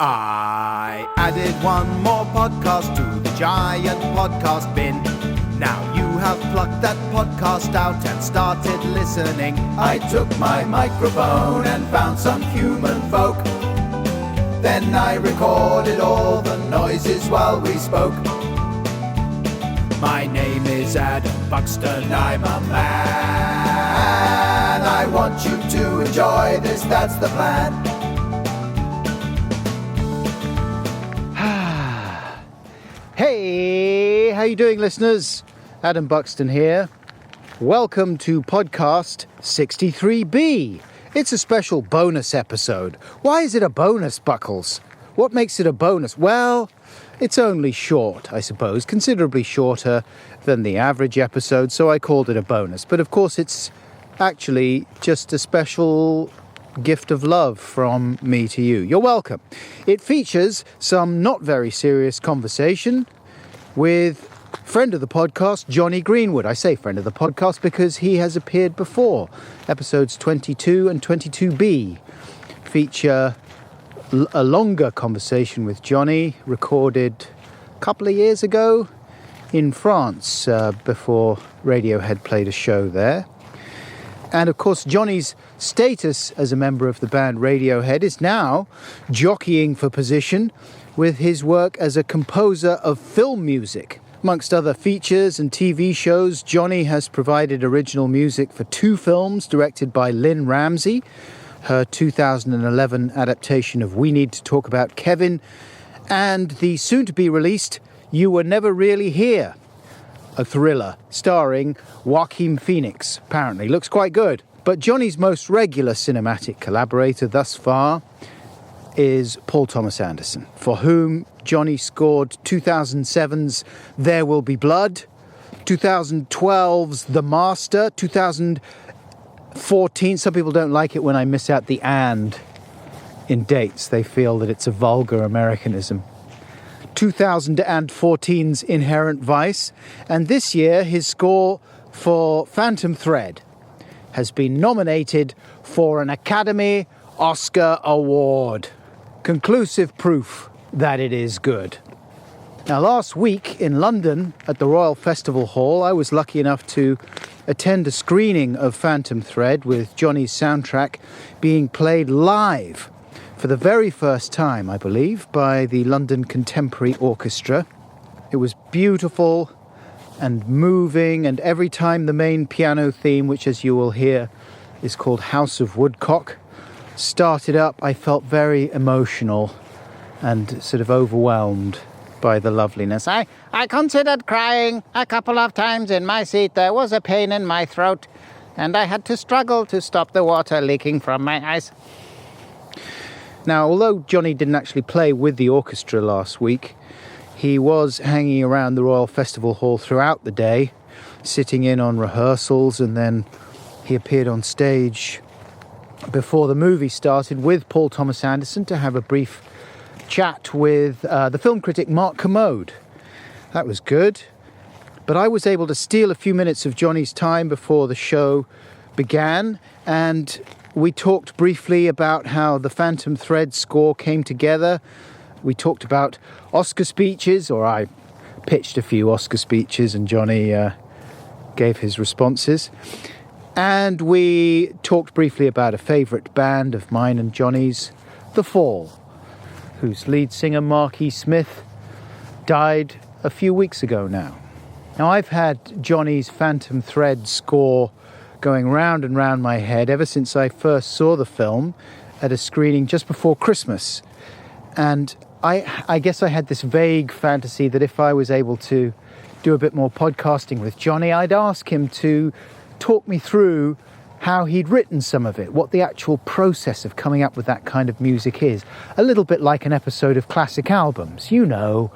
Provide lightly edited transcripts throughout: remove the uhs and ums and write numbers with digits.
I added one more podcast to the giant podcast bin. Now you have plucked that podcast out and started listening. I took my microphone and found some human folk. Then I recorded all the noises while we spoke. My name is Adam Buxton, I'm a man. I want you to enjoy this, that's the plan. Hey, how you doing, listeners? Adam Buxton here. Welcome to podcast 63B. It's a special bonus episode. Why is it a bonus, Buckles? What makes it a bonus? Well, it's only short, I suppose, considerably shorter than the average episode, so I called it a bonus. But of course, it's actually just a special gift of love from me to you. You're welcome. It features some not very serious conversation with friend of the podcast, Jonny Greenwood. I say friend of the podcast because he has appeared before. Episodes 22 and 22B feature a longer conversation with Jonny, recorded a couple of years ago in France, before Radiohead played a show there. And of course, Jonny's status as a member of the band Radiohead is now jockeying for position with his work as a composer of film music. Amongst other features and TV shows, Jonny has provided original music for 2 films directed by Lynn Ramsey, her 2011 adaptation of We Need to Talk About Kevin, and the soon-to-be-released You Were Never Really Here, a thriller starring Joaquin Phoenix. Apparently looks quite good. But Jonny's most regular cinematic collaborator thus far is Paul Thomas Anderson, for whom Jonny scored 2007's There Will Be Blood, 2012's The Master, 2014, some people don't like it when I miss out the "and" in dates. They feel that it's a vulgar Americanism. 2014's Inherent Vice, and this year his score for Phantom Thread has been nominated for an Academy Oscar Award. Conclusive proof that it is good. Now, last week in London at the Royal Festival Hall, I was lucky enough to attend a screening of Phantom Thread with Jonny's soundtrack being played live for the very first time, I believe, by the London Contemporary Orchestra. It was beautiful and moving, and every time the main piano theme, which as you will hear is called House of Woodcock, started up, I felt very emotional and sort of overwhelmed by the loveliness. I considered crying a couple of times in my seat. There was a pain in my throat, and I had to struggle to stop the water leaking from my eyes. Now, although Jonny didn't actually play with the orchestra last week, he was hanging around the Royal Festival Hall throughout the day, sitting in on rehearsals, and then he appeared on stage before the movie started with Paul Thomas Anderson to have a brief chat with the film critic Mark Commode. That was good. But I was able to steal a few minutes of Jonny's time before the show began, and we talked briefly about how the Phantom Thread score came together. We talked about Oscar speeches, or I pitched a few Oscar speeches and Jonny gave his responses. And we talked briefly about a favourite band of mine and Jonny's, The Fall, whose lead singer Marquis Smith died a few weeks ago now. Now, I've had Jonny's Phantom Thread score going round and round my head ever since I first saw the film at a screening just before Christmas. And I guess I had this vague fantasy that if I was able to do a bit more podcasting with Jonny, I'd ask him to talk me through how he'd written some of it, what the actual process of coming up with that kind of music is. A little bit like an episode of Classic Albums, you know,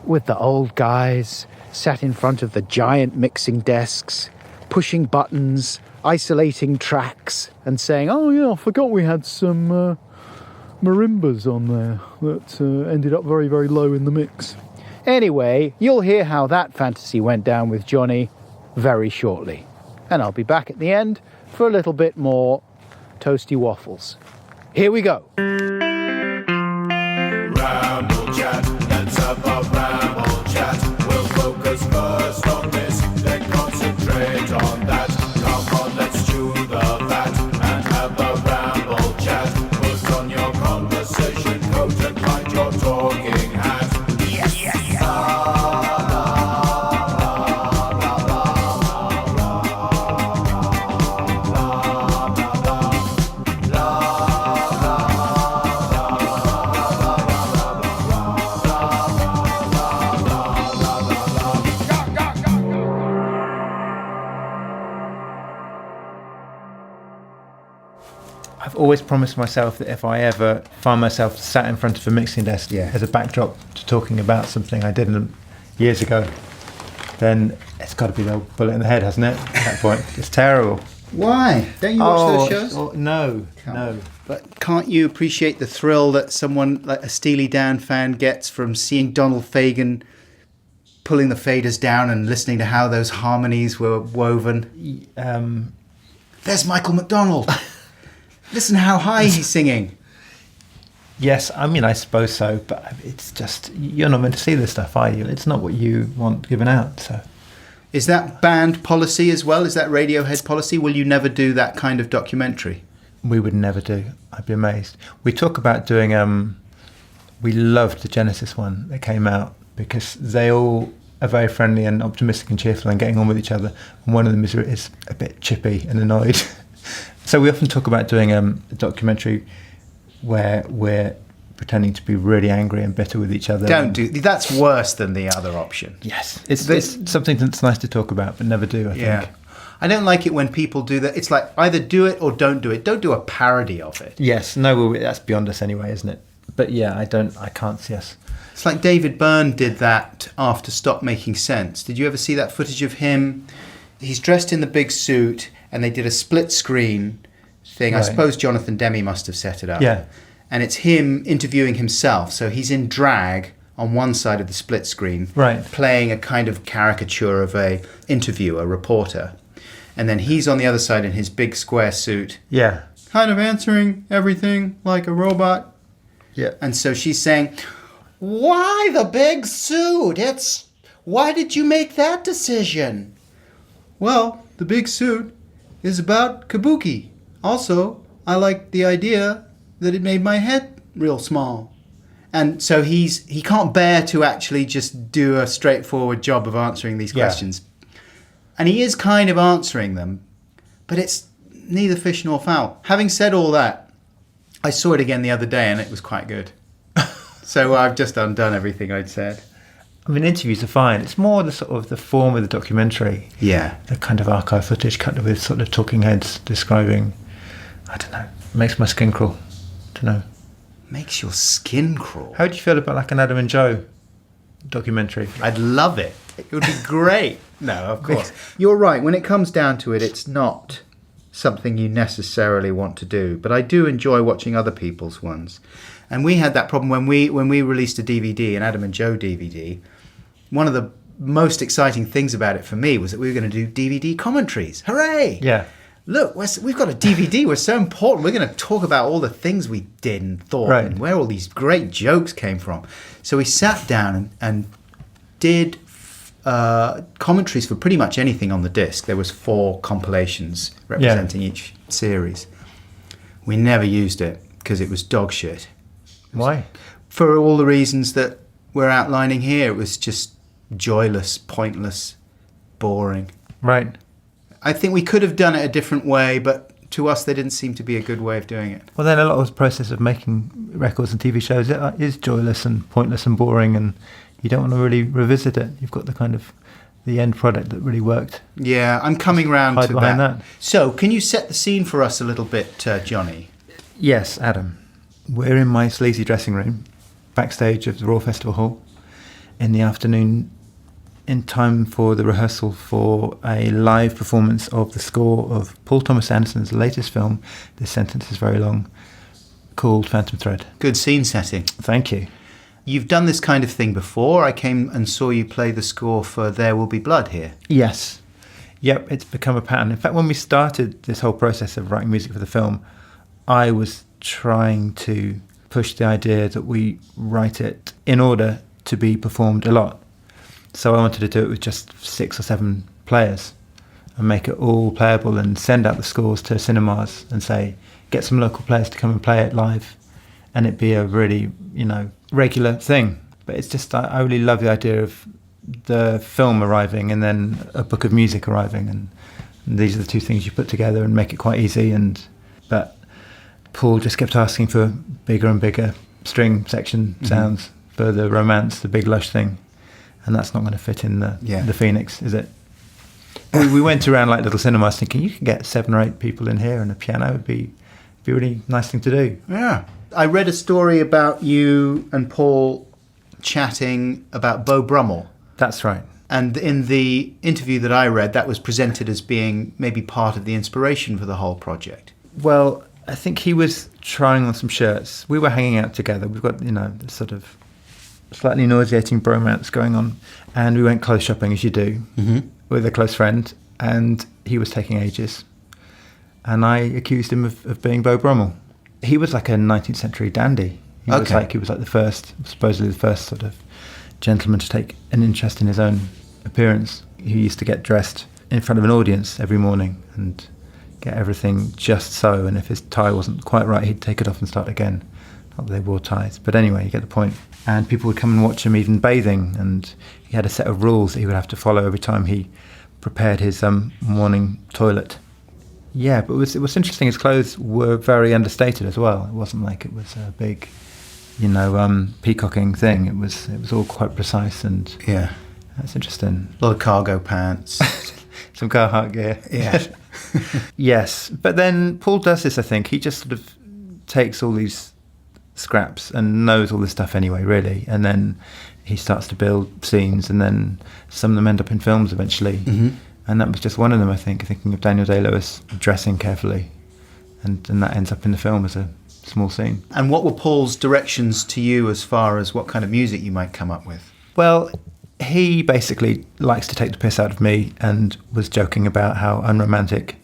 with the old guys sat in front of the giant mixing desks, pushing buttons, isolating tracks, and saying, "Oh yeah, I forgot we had some marimbas on there that ended up very, very low in the mix." Anyway, you'll hear how that fantasy went down with Jonny very shortly. And I'll be back at the end for a little bit more toasty waffles. Here we go. always promised myself that if I ever find myself sat in front of a mixing desk as a backdrop to talking about something I did years ago, then it's got to be the old bullet in the head, hasn't it? At that point, it's terrible. Why? Don't you watch those shows? No. But can't you appreciate the thrill that someone like a Steely Dan fan gets from seeing Donald Fagen pulling the faders down and listening to how those harmonies were woven? There's Michael McDonald. Listen how high he's singing. Yes, I mean, I suppose so, but it's just, you're not meant to see this stuff, are you? It's not what you want given out, so... Is that band policy as well? Is that Radiohead policy? Will you never do that kind of documentary? We would never do. I'd be amazed. We talk about doing... we loved the Genesis one that came out because they all are very friendly and optimistic and cheerful and getting on with each other. And one of them is a bit chippy and annoyed. So we often talk about doing a documentary where we're pretending to be really angry and bitter with each other. That's worse than the other option. Yes. It's something that's nice to talk about, but never do, I think. I don't like it when people do that. It's like either do it or don't do it. Don't do a parody of it. Yes. No, that's beyond us anyway, isn't it? But yeah, I can't see us. It's like David Byrne did that after Stop Making Sense. Did you ever see that footage of him? He's dressed in the big suit and they did a split screen thing. Right. I suppose Jonathan Demme must have set it up. Yeah. And it's him interviewing himself. So he's in drag on one side of the split screen, right, playing a kind of caricature of a interviewer, reporter. And then he's on the other side in his big square suit. Yeah. Kind of answering everything like a robot. Yeah. And so she's saying, why the big suit? Why did you make that decision? Well, the big suit is about kabuki. Also, I like the idea that it made my head real small. And so he can't bear to actually just do a straightforward job of answering these questions. And he is kind of answering them, but it's neither fish nor fowl. Having said all that, I saw it again the other day and it was quite good. So I've just undone everything I'd said. I mean, interviews are fine. It's more the sort of the form of the documentary. Yeah. The kind of archive footage cut with sort of talking heads describing, I don't know, makes my skin crawl. I don't know. Makes your skin crawl. How would you feel about like an Adam and Joe documentary? I'd love it. It would be great. No, of course. You're right. When it comes down to it, it's not something you necessarily want to do. But I do enjoy watching other people's ones. And we had that problem when we released a DVD, an Adam and Joe DVD. One of the most exciting things about it for me was that we were going to do DVD commentaries. Hooray! Yeah. Look, we've got a DVD. We're so important. We're going to talk about all the things we did and thought and where all these great jokes came from. So we sat down and did commentaries for pretty much anything on the disc. There was 4 compilations representing each series. We never used it because it was dog shit. Why? For all the reasons that we're outlining here. It was just joyless, pointless, boring. Right. I think we could have done it a different way, but to us there didn't seem to be a good way of doing it. Well, then a lot of the process of making records and TV shows is joyless and pointless and boring, and you don't want to really revisit it. You've got the kind of the end product that really worked. Yeah, I'm coming round to that. So, can you set the scene for us a little bit, Jonny? Yes, Adam. We're in my sleazy dressing room, backstage of the Royal Festival Hall, in the afternoon, in time for the rehearsal for a live performance of the score of Paul Thomas Anderson's latest film, this sentence is very long, called Phantom Thread. Good scene setting. Thank you. You've done this kind of thing before. I came and saw you play the score for There Will Be Blood here. Yes. Yep, it's become a pattern. In fact, when we started this whole process of writing music for the film, I was trying to push the idea that we write it in order to be performed a lot. So I wanted to do it with just 6 or 7 players and make it all playable and send out the scores to cinemas and say, get some local players to come and play it live, and it'd be a really, regular thing. But it's just, I really love the idea of the film arriving and then a book of music arriving, and these are the 2 things you put together and make it quite easy. But Paul just kept asking for bigger and bigger string section sounds for the romance, the big lush thing. And that's not going to fit in the Phoenix, is it? We went around like little cinemas thinking, you can get 7 or 8 people in here and a piano would be be a really nice thing to do. Yeah. I read a story about you and Paul chatting about Beau Brummel. That's right. And in the interview that I read, that was presented as being maybe part of the inspiration for the whole project. Well, I think he was trying on some shirts. We were hanging out together. We've got, this sort of slightly nauseating bromance going on. And we went clothes shopping, as you do, with a close friend. And he was taking ages. And I accused him of being Beau Brummel. He was like a 19th century dandy. He was like supposedly the first sort of gentleman to take an interest in his own appearance. He used to get dressed in front of an audience every morning and get everything just so, and if his tie wasn't quite right, he'd take it off and start again. Not that they wore ties, but anyway, you get the point. And people would come and watch him even bathing, and he had a set of rules that he would have to follow every time he prepared his morning toilet. Yeah, but it was interesting. His clothes were very understated as well. It wasn't like it was a big, peacocking thing. It was all quite precise, and yeah, that's interesting. A lot of cargo pants, some Carhartt gear. Yeah. Yes, but then Paul does this. I think he just sort of takes all these scraps and knows all this stuff anyway, really, and then he starts to build scenes, and then some of them end up in films eventually. And that was just one of them, I think, thinking of Daniel Day-Lewis dressing carefully, and that ends up in the film as a small scene. And what were Paul's directions to you as far as what kind of music you might come up with? Well, he basically likes to take the piss out of me and was joking about how unromantic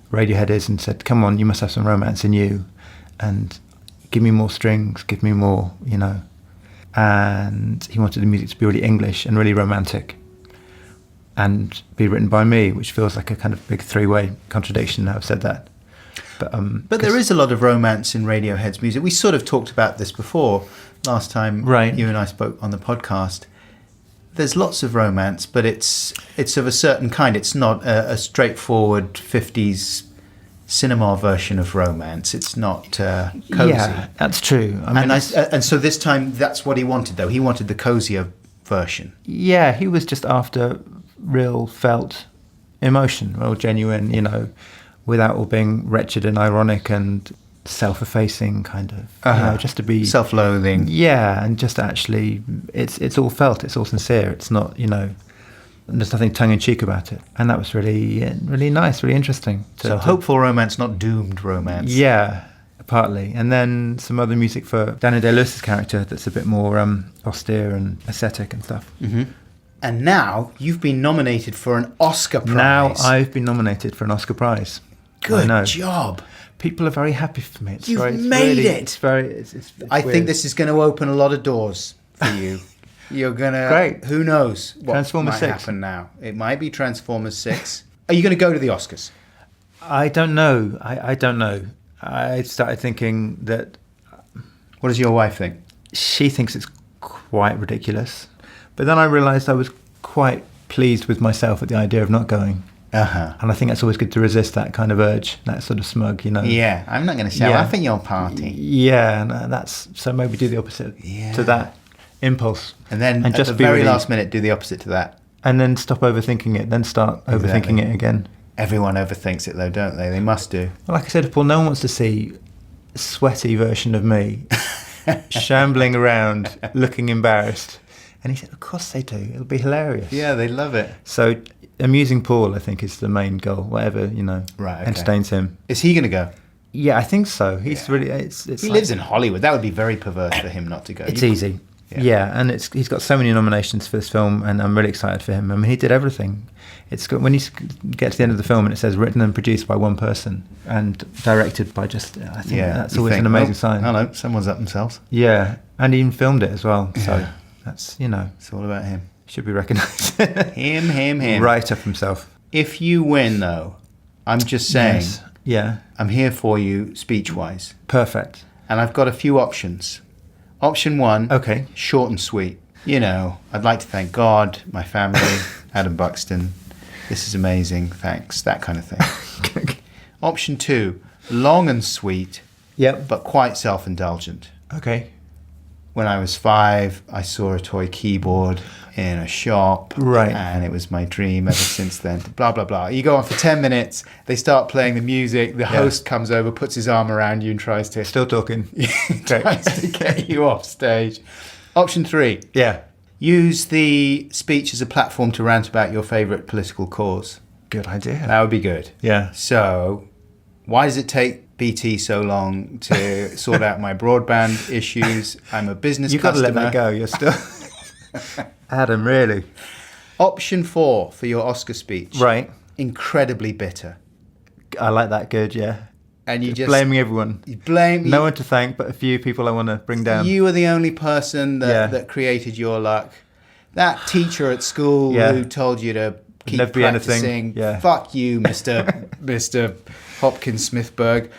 Radiohead is, and said, come on, you must have some romance in you, and give me more strings, give me more, And he wanted the music to be really English and really romantic, and be written by me, which feels like a kind of big three-way contradiction now I've said that. But there is a lot of romance in Radiohead's music. We sort of talked about this before, last time you and I spoke on the podcast. There's lots of romance, but it's of a certain kind. It's not a straightforward 50s cinema version of romance. It's not cozy. Yeah, that's true. And so this time, that's what he wanted, though. He wanted the cozier version. Yeah, he was just after real felt emotion, real genuine, without all being wretched and ironic and self-effacing kind of, just to be... self-loathing. Yeah, and just actually, it's all felt, it's all sincere, it's not, there's nothing tongue-in-cheek about it. And that was really, really nice, really interesting. So hopeful romance, not doomed romance. Yeah, partly. And then some other music for Daniel Day-Lewis's character that's a bit more austere and ascetic and stuff. And now you've been nominated for an Oscar Prize. Now I've been nominated for an Oscar Prize. Good job. People are very happy for me. You've made it. It's very. I think this is going to open a lot of doors for you. You're going to... Great. Who knows what Transformers might 6. happen now. It might be Transformers 6. Are you going to go to the Oscars? I don't know. I don't know. I started thinking that... What does your wife think? She thinks it's quite ridiculous. But then I realised I was quite pleased with myself at the idea of not going. And I think that's always good to resist that kind of urge, that sort of smug, Yeah, I'm not going to show up at your party. Yeah, and so maybe do the opposite to that impulse. And then at just the very last minute, do the opposite to that. And then stop overthinking it, then start overthinking it again. Everyone overthinks it though, don't they? They must do. Well, like I said, Paul, no one wants to see a sweaty version of me shambling around, looking embarrassed. And he said, of course they do. It'll be hilarious. Yeah, they love it. So amusing Paul, I think, is the main goal. Whatever, entertains him. Is he going to go? Yeah, I think so. He's really... He lives in Hollywood. That would be very perverse for him not to go. It's easy. Yeah, and he's got so many nominations for this film, and I'm really excited for him. I mean, he did everything. It's good when you get to the end of the film and it says written and produced by one person and directed by just... I think that's always an amazing sign. I know, someone's up themselves. Yeah, and he even filmed it as well. So that's, It's all about him. Should be recognised. Him. Right up himself. If you win, though, I'm just saying... Yes. Yeah. I'm here for you, speech-wise. Perfect. And I've got a few options. Option 1, okay, short and sweet. I'd like to thank God, my family, Adam Buxton. This is amazing, thanks, that kind of thing. Option 2, long and sweet, yep, but quite self-indulgent. Okay. when I was 5, I saw a toy keyboard in a shop, Right. and it was my dream ever since then. Blah, blah, blah. You go on for 10 minutes, they start playing the music, the host comes over, puts his arm around you and tries to Still talking. get you off stage. Option 3. Yeah. Use the speech as a platform to rant about your favourite political cause. Good idea. That would be good. Yeah. So, why does it take BT so long to sort out my broadband issues? I'm a business You've got to customer. let that go. You're still... Adam, really? Option 4 for your Oscar speech. Right. Incredibly bitter. I like that. Good, yeah. And you just blaming everyone. You blame No one to thank, but a few people I want to bring down. You are the only person that created your luck. That teacher at school who told you to keep never be practicing. anything. Yeah. Fuck you, Mr. Hopkins Smithberg.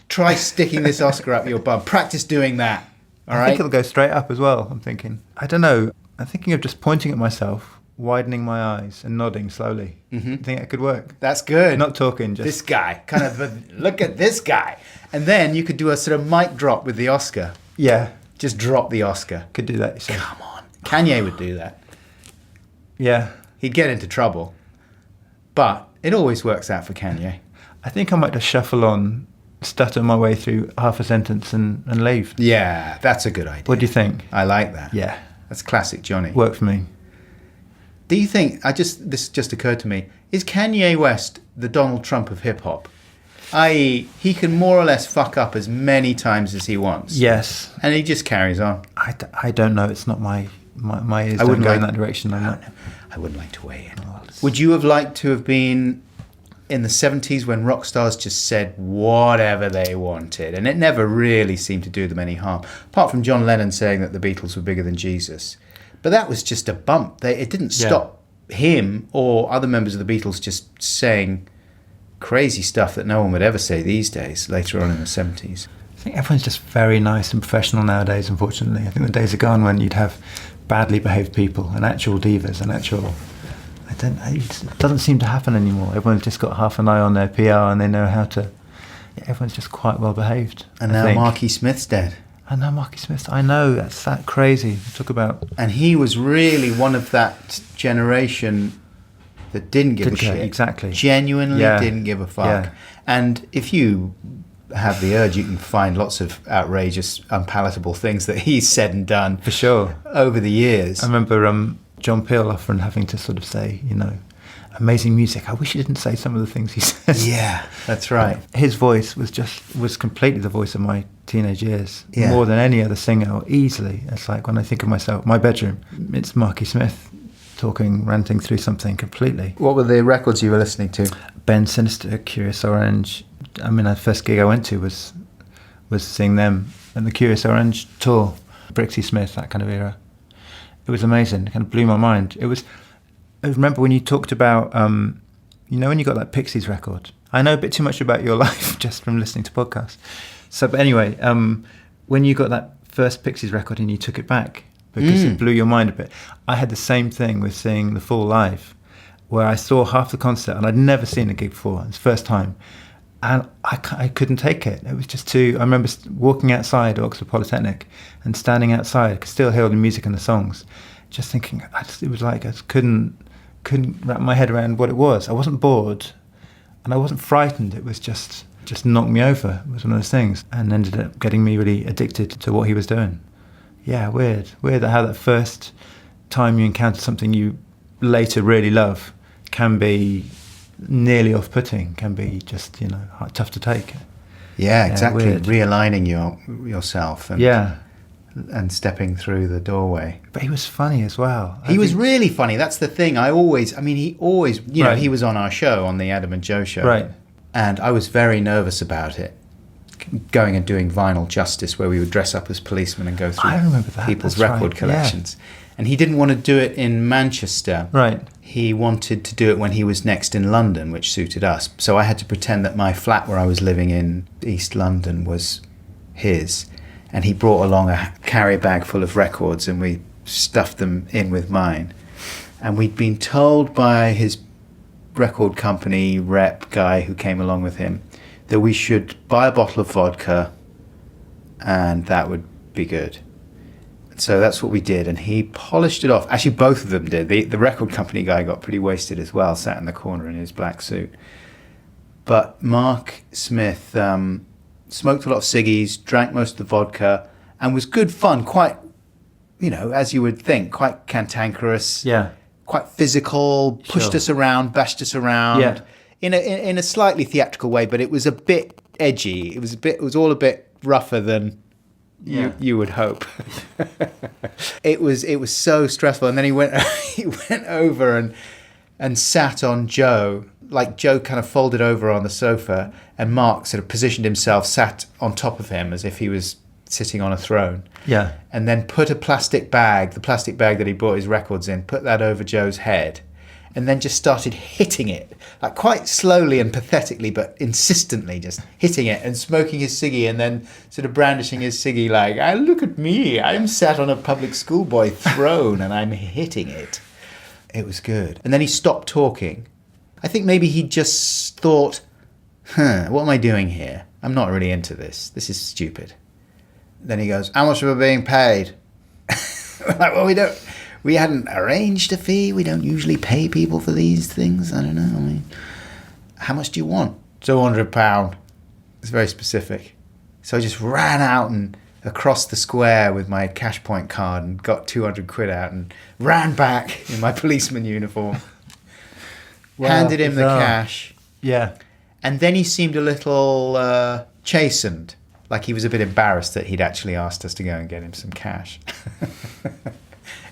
Try sticking this Oscar up your bum. Practice doing that. All I right. think it'll go straight up as well, I'm thinking. I don't know. I'm thinking of just pointing at myself, widening my eyes and nodding slowly. Mm-hmm. I think that could work. That's good. Not talking, just... This guy. Kind of look at this guy. And then you could do a sort of mic drop with the Oscar. Yeah. Just drop the Oscar. Could do that, you see. Come on. Kanye would do that. Yeah. He'd get into trouble. But it always works out for Kanye. I think I might just shuffle on, stutter my way through half a sentence and leave. Yeah, that's a good idea. What do you think? I like that. Yeah. That's classic Jonny. Work for me. Do you think, this just occurred to me, is Kanye West the Donald Trump of hip-hop? I.e., he can more or less fuck up as many times as he wants. Yes. And he just carries on. I don't know. It's not my ears I don't wouldn't go in like- that direction. I'm not. I wouldn't like to weigh in. Would you have liked to have been in the 70s when rock stars just said whatever they wanted, and it never really seemed to do them any harm, apart from John Lennon saying that the Beatles were bigger than Jesus? But that was just a bump. It didn't stop him or other members of the Beatles just saying crazy stuff that no one would ever say these days, later on in the 70s. I think everyone's just very nice and professional nowadays, unfortunately. I think the days are gone when you'd have badly behaved people and actual divas and actual... It doesn't seem to happen anymore. Everyone's just got half an eye on their PR and they know how to... Yeah, everyone's just quite well behaved. And now Marky Smith's dead. I know Marky Smith. I know, that's that crazy. Talk about... And he was really one of that generation that didn't give a shit. Exactly. Genuinely didn't give a fuck. Yeah. And if you have the urge, you can find lots of outrageous, unpalatable things that he's said and done. For sure. Over the years. I remember John Peel often having to sort of say, amazing music. I wish he didn't say some of the things he says. Yeah, that's right. His voice was completely the voice of my teenage years, Yeah. more than any other singer, or easily. It's like when I think of myself, my bedroom, it's Marky Smith talking, ranting through something completely. What were the records you were listening to? Ben Sinister, Curious Orange. I mean, the first gig I went to was seeing them and the Curious Orange tour, Brixie Smith, that kind of era. It was amazing. It kind of blew my mind. I remember when you talked about, when you got that Pixies record. I know a bit too much about your life just from listening to podcasts. So, but anyway, when you got that first Pixies record and you took it back because it blew your mind a bit. I had the same thing with seeing The Fall live, where I saw half the concert and I'd never seen a gig before. It was the first time. And I couldn't take it. It was just too... I remember walking outside Oxford Polytechnic and standing outside. I could still hear all the music and the songs. Just thinking, it was like I just couldn't wrap my head around what it was. I wasn't bored and I wasn't frightened. It was just knocked me over. It was one of those things. And ended up getting me really addicted to what he was doing. Yeah, weird. Weird how that first time you encounter something you later really love can be... nearly off-putting, can be just tough to take. Yeah, exactly. Weird. Realigning yourself and stepping through the doorway. But he was funny as well. He was really funny. That's the thing. He always, Right. he was on our show, on the Adam and Joe show. Right. And I was very nervous about it. Going and doing Vinyl Justice, where we would dress up as policemen and go through I remember that. people's That's record right. collections. And he didn't want to do it in Manchester. Right. He wanted to do it when he was next in London, which suited us. So I had to pretend that my flat where I was living in East London was his. And he brought along a carrier bag full of records and we stuffed them in with mine. And we'd been told by his record company rep guy who came along with him that we should buy a bottle of vodka and that would be good. So that's what we did, and he polished it off. Actually, both of them did. The record company guy got pretty wasted as well, sat in the corner in his black suit. But Mark Smith smoked a lot of ciggies, drank most of the vodka, and was good fun, quite, as you would think, quite cantankerous, quite physical, pushed us around, bashed us around, in a slightly theatrical way, but it was a bit edgy. It was all a bit rougher than you would hope. It was so stressful, and then he went over and sat on Joe. Like Joe kind of folded over on the sofa, and Mark sort of positioned himself, sat on top of him as if he was sitting on a throne. Yeah. And then put the plastic bag that he bought his records in, put that over Joe's head, and then just started hitting it, like quite slowly and pathetically, but insistently, just hitting it and smoking his ciggy, and then sort of brandishing his ciggy like, look at me, I'm sat on a public schoolboy throne and I'm hitting it. It was good. And then he stopped talking. I think maybe he just thought, what am I doing here? I'm not really into this. This is stupid. Then he goes, how much are we being paid? We're like, well, we hadn't arranged a fee. We don't usually pay people for these things. I don't know. I mean, how much do you want? £200. It's very specific. So I just ran out and across the square with my cash point card and got 200 quid out and ran back in my policeman uniform. Handed him the cash. Yeah. And then he seemed a little chastened, like he was a bit embarrassed that he'd actually asked us to go and get him some cash.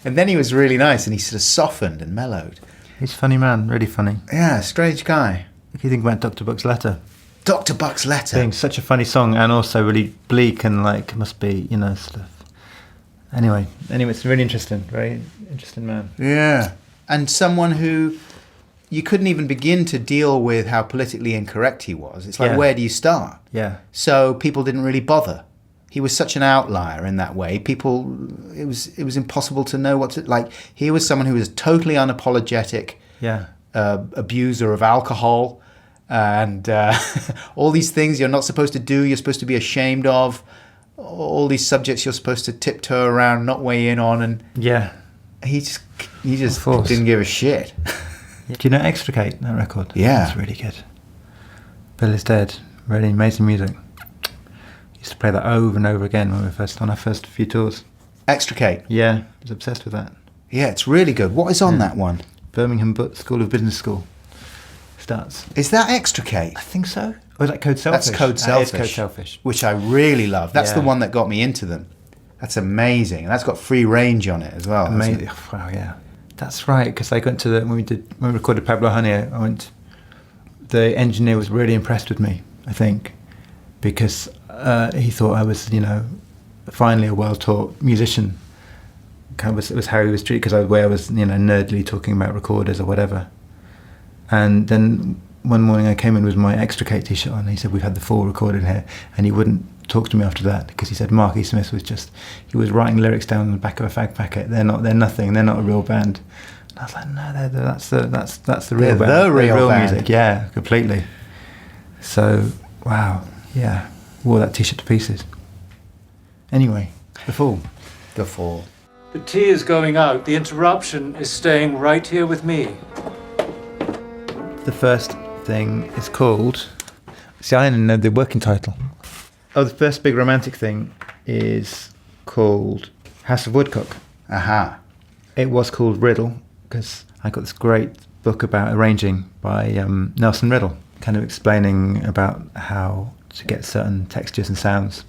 And then he was really nice, and he sort of softened and mellowed. He's a funny man, really funny. Yeah, strange guy. If you think about Dr. Buck's Letter. Dr. Buck's Letter. Being such a funny song, and also really bleak and like must be, sort of. Anyway, it's really interesting, very interesting man. Yeah. And someone who you couldn't even begin to deal with how politically incorrect he was. It's like, where do you start? Yeah. So people didn't really bother. He was such an outlier in that way. It was impossible to know what to, like, he was someone who was totally unapologetic, abuser of alcohol, and all these things you're not supposed to do, you're supposed to be ashamed of, all these subjects you're supposed to tiptoe around, not weigh in on, and he just didn't give a shit. Do you know Extricate, that record? Yeah. It's really good. Bill is Dead, really amazing music. Used to play that over and over again when we were on our first few tours. Extricate? Yeah, I was obsessed with that. Yeah, it's really good. What is on that one? Birmingham School of Business School. Starts. Is that Extricate? I think so. Or is that Code Selfish? That's Code Selfish. It's Code Selfish. Which I really love. That's the one that got me into them. That's amazing. And that's got free range on it as well. Amazing. Wow, yeah. That's right, because I went to when we recorded Pablo Honey, the engineer was really impressed with me, I think, because he thought I was, finally a well-taught musician. It was how he was treated, because the way I was, nerdily talking about recorders or whatever. And then one morning I came in with my Extricate t-shirt on, and he said, we've had the full recording here, and he wouldn't talk to me after that, because he said Mark E. Smith he was writing lyrics down on the back of a fag packet. They're nothing, they're not a real band. And I was like, no, that's the real band. The real band. Music, yeah, completely. So, wow, yeah, wore that t-shirt to pieces. Anyway, The Fall. The Fall. The tea is going out. The interruption is staying right here with me. The first thing is called... See, I didn't know the working title. Oh, the first big romantic thing is called House of Woodcock. Aha. It was called Riddle, because I got this great book about arranging by Nelson Riddle, kind of explaining about how to get certain textures and sounds.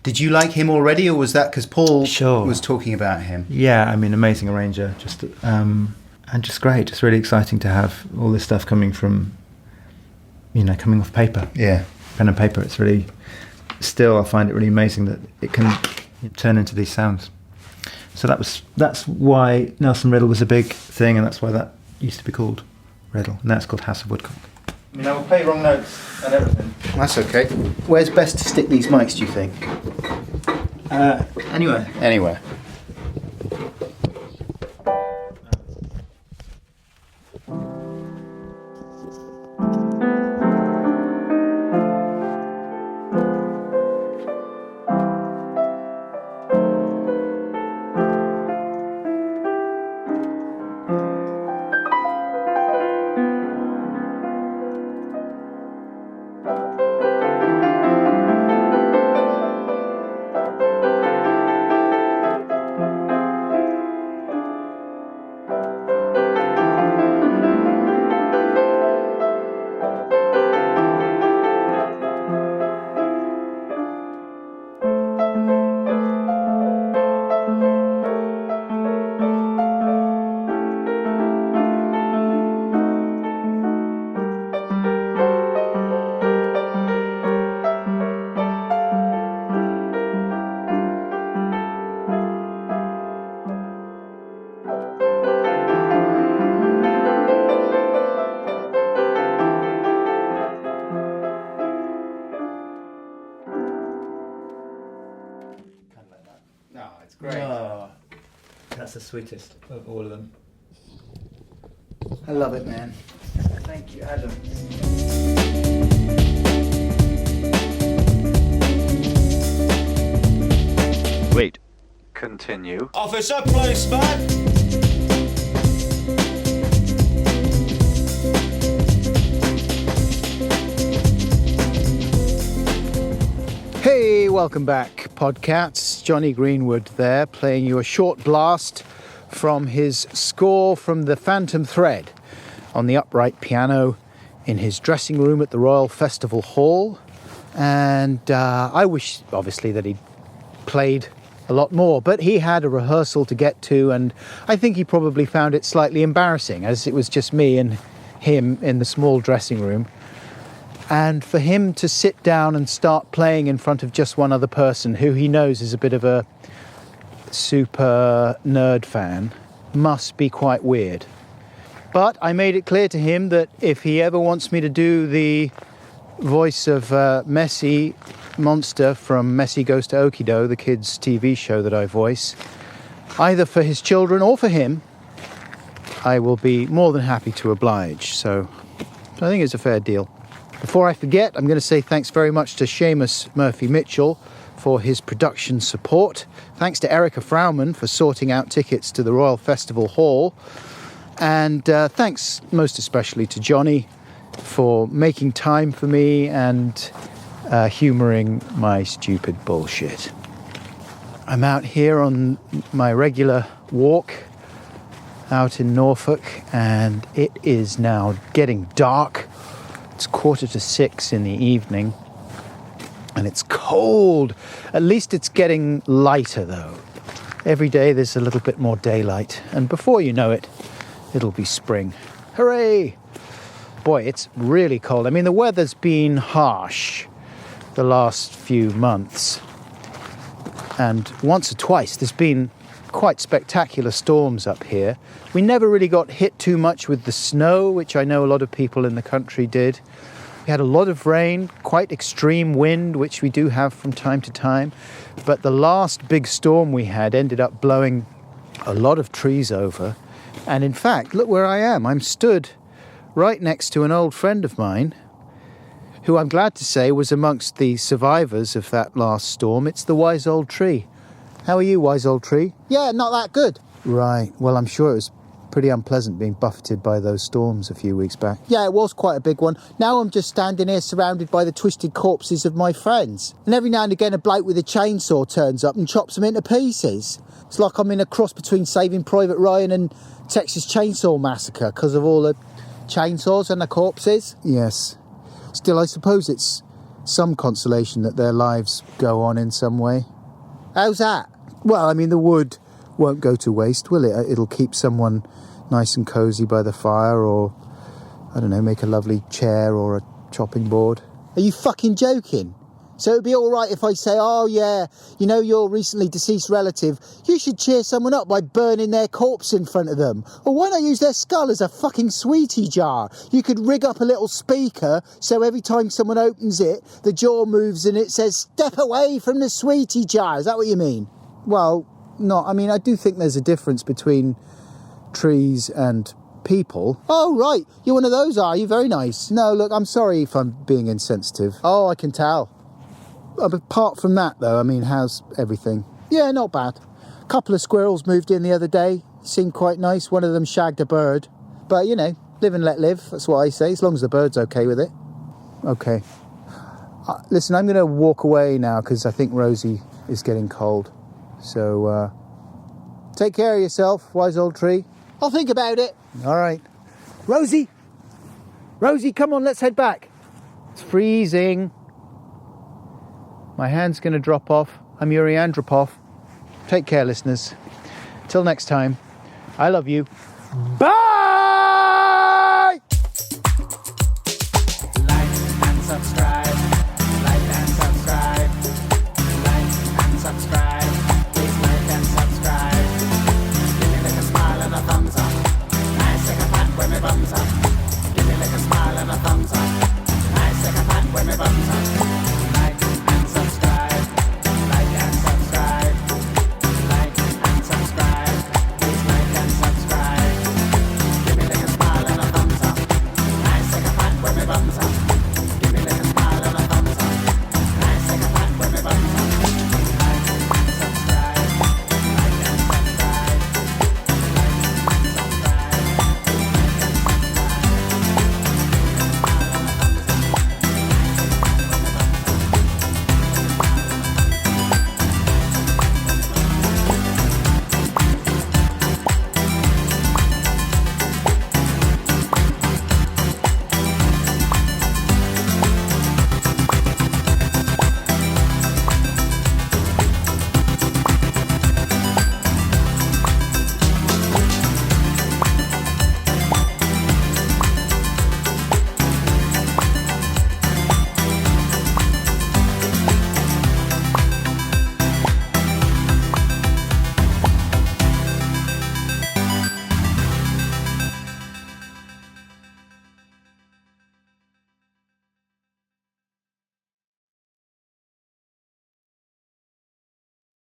Did you like him already, or was that because Paul was talking about him? Yeah, I mean, amazing arranger, and just great. Just really exciting to have all this stuff coming from, coming off paper. Yeah, pen and paper. It's really, still, I find it really amazing that it can turn into these sounds. So that's why Nelson Riddle was a big thing, and that's why that used to be called Riddle, and that's called House of Woodcock. I mean, I will play wrong notes and everything. That's okay. Where's best to stick these mics, do you think? Anywhere. Anywhere. Oh, that's the sweetest of all of them. I love it, man. Thank you, Adam. Wait. Continue. Officer, policeman! Hey, welcome back, Podcats. Jonny Greenwood there, playing you a short blast from his score from the Phantom Thread on the upright piano in his dressing room at the Royal Festival Hall. And I wish, obviously, that he'd played a lot more, but he had a rehearsal to get to, and I think he probably found it slightly embarrassing, as it was just me and him in the small dressing room. And for him to sit down and start playing in front of just one other person who he knows is a bit of a super nerd fan must be quite weird. But I made it clear to him that if he ever wants me to do the voice of Messi Monster from Messi Goes to Okido, the kids' TV show that I voice, either for his children or for him, I will be more than happy to oblige. So I think it's a fair deal. Before I forget, I'm going to say thanks very much to Seamus Murphy-Mitchell for his production support. Thanks to Erica Frauman for sorting out tickets to the Royal Festival Hall. And thanks most especially to Jonny for making time for me and humouring my stupid bullshit. I'm out here on my regular walk out in Norfolk, and it is now getting dark. It's 5:45 in the evening, and it's cold. At least it's getting lighter, though. Every day there's a little bit more daylight, and before you know it, it'll be spring. Hooray! Boy, it's really cold. I mean, the weather's been harsh the last few months, and once or twice there's been quite spectacular storms up here. We never really got hit too much with the snow, which I know a lot of people in the country did. We had a lot of rain, quite extreme wind, which we do have from time to time. But the last big storm we had ended up blowing a lot of trees over. And in fact, look where I am. I'm stood right next to an old friend of mine, who I'm glad to say was amongst the survivors of that last storm. It's the wise old tree. How are you, wise old tree? Yeah, not that good. Right. Well, I'm sure it was pretty unpleasant being buffeted by those storms a few weeks back. Yeah, it was quite a big one. Now I'm just standing here surrounded by the twisted corpses of my friends. And every now and again a bloke with a chainsaw turns up and chops them into pieces. It's like I'm in a cross between Saving Private Ryan and Texas Chainsaw Massacre because of all the chainsaws and the corpses. Yes. Still, I suppose it's some consolation that their lives go on in some way. How's that? Well, I mean, the wood won't go to waste, will it? It'll keep someone nice and cosy by the fire, or, I don't know, make a lovely chair or a chopping board. Are you fucking joking? So it'd be all right if I say, oh yeah, you know your recently deceased relative, you should cheer someone up by burning their corpse in front of them. Or why not use their skull as a fucking sweetie jar? You could rig up a little speaker so every time someone opens it, the jaw moves and it says, step away from the sweetie jar. Is that what you mean? Well, no, I mean, I do think there's a difference between trees and people. Oh, right. You're one of those, are you? Very nice. No, look, I'm sorry if I'm being insensitive. Oh, I can tell. Apart from that, though, I mean, how's everything? Yeah, not bad. A couple of squirrels moved in the other day. Seemed quite nice. One of them shagged a bird. But, you know, live and let live. That's what I say, as long as the bird's okay with it. Okay. Listen, I'm going to walk away now because I think Rosie is getting cold. So, take care of yourself, wise old tree. I'll think about it. All right. Rosie! Rosie, come on, let's head back. It's freezing. My hand's going to drop off. I'm Yuri Andropov. Take care, listeners. Till next time, I love you. Bye!